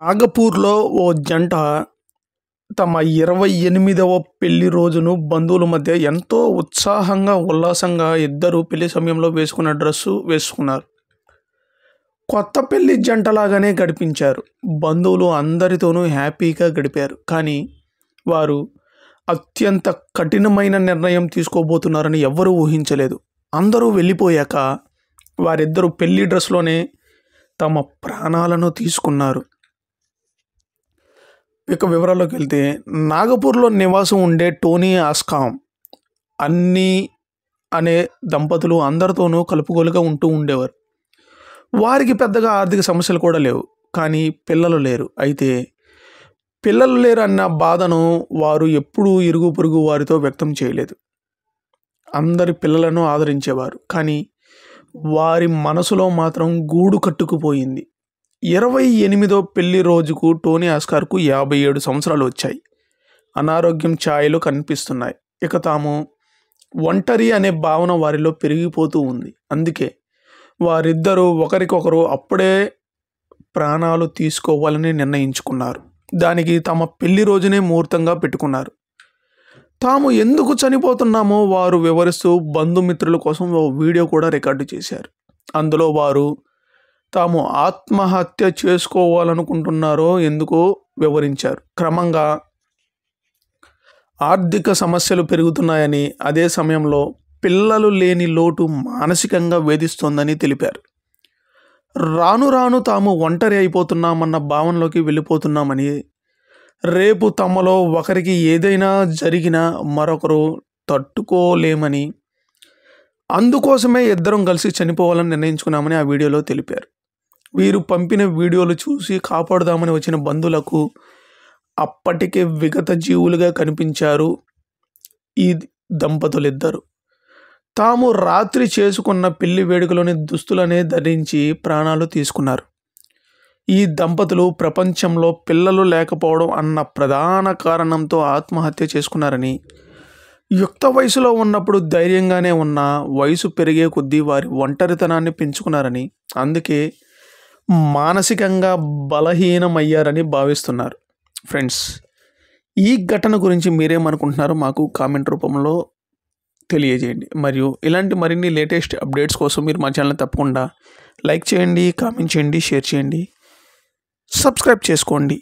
నాగపూర్‌లో ఓ జంట తమ 28వ పెళ్లి రోజును బంధువుల మధ్య ఎంతో ఉత్సాహంగా, ఉల్లాసంగా ఇద్దరూ పెళ్లి సమయంలో వేసుకున్న డ్రెస్సు వేసుకున్నారు. కొత్త పెళ్లి జంటలాగానే గడిపించారు. బంధువులు అందరితోనూ హ్యాపీగా గడిపారు. కానీ వారు అత్యంత కఠినమైన నిర్ణయం తీసుకోబోతున్నారని ఎవ్వరూ ఊహించలేదు. అందరూ వెళ్ళిపోయాక వారిద్దరూ పెళ్లి డ్రెస్‌లోనే తమ ప్రాణాలను తీసుకున్నారు. ఇక వివరాల్లోకి వెళ్తే, నాగపూర్‌లో నివాసం ఉండే టోనీ ఆస్కామ్ అన్నీ అనే దంపతులు అందరితోనూ కలుపుగోలుగా ఉంటూ ఉండేవారు. వారికి పెద్దగా ఆర్థిక సమస్యలు కూడా లేవు. కానీ పిల్లలు లేరు. అయితే పిల్లలు లేరు అన్న బాధను వారు ఎప్పుడూ ఇరుగు పొరుగు వారితో వ్యక్తం చేయలేదు. అందరి పిల్లలను ఆదరించేవారు. కానీ వారి మనసులో మాత్రం గూడు కట్టుకుపోయింది. 28వ పెళ్లి రోజుకు టోనీ ఆస్కార్కు 57 సంవత్సరాలు వచ్చాయి. అనారోగ్యం ఛాయలు కనిపిస్తున్నాయి. ఇక తాము ఒంటరి అనే భావన వారిలో పెరిగిపోతూ ఉంది. అందుకే వారిద్దరూ ఒకరికొకరు అప్పుడే ప్రాణాలు తీసుకోవాలని నిర్ణయించుకున్నారు. దానికి తమ పెళ్లి రోజునే ముహూర్తంగా పెట్టుకున్నారు. తాము ఎందుకు చనిపోతున్నామో వారు వివరిస్తూ బంధుమిత్రుల కోసం ఓ వీడియో కూడా రికార్డు చేశారు. అందులో వారు తాము ఆత్మహత్య చేసుకోవాలనుకుంటున్నారో ఎందుకో వివరించారు. క్రమంగా ఆర్థిక సమస్యలు పెరుగుతున్నాయని, అదే సమయంలో పిల్లలు లేని లోటు మానసికంగా వేధిస్తోందని తెలిపారు. రాను రాను తాము ఒంటరి అయిపోతున్నామన్న భావనలోకి వెళ్ళిపోతున్నామని, రేపు తమలో ఒకరికి ఏదైనా జరిగినా మరొకరు తట్టుకోలేమని, అందుకోసమే ఇద్దరం కలిసి చనిపోవాలని నిర్ణయించుకున్నామని ఆ వీడియోలో తెలిపారు. వీరు పంపిన వీడియోలు చూసి కాపాడుదామని వచ్చిన బంధువులకు అప్పటికే విగత జీవులుగా కనిపించారు ఈ దంపతులిద్దరు. తాము రాత్రి చేసుకున్న పెళ్లి వేడుకలోని దుస్తులనే ధరించి ప్రాణాలు తీసుకున్నారు. ఈ దంపతులు ప్రపంచంలో పిల్లలు లేకపోవడం అన్న ప్రధాన కారణంతో ఆత్మహత్య చేసుకున్నారని, యుక్త వయసులో ఉన్నప్పుడు ధైర్యంగానే ఉన్న వయసు పెరిగే కొద్దీ వారి ఒంటరితనాన్ని పెంచుకున్నారని, అందుకే మానసికంగా బలహీనమయ్యారని భావిస్తున్నారు. ఫ్రెండ్స్, ఈ ఘటన గురించి మీరేమనుకుంటున్నారో మాకు కామెంట్ రూపంలో తెలియజేయండి. మరియు ఇలాంటి మరిన్ని లేటెస్ట్ అప్డేట్స్ కోసం మీరు మా ఛానల్ తప్పకుండా లైక్ చేయండి, కామెంట్ చేయండి, షేర్ చేయండి, సబ్స్క్రైబ్ చేసుకోండి.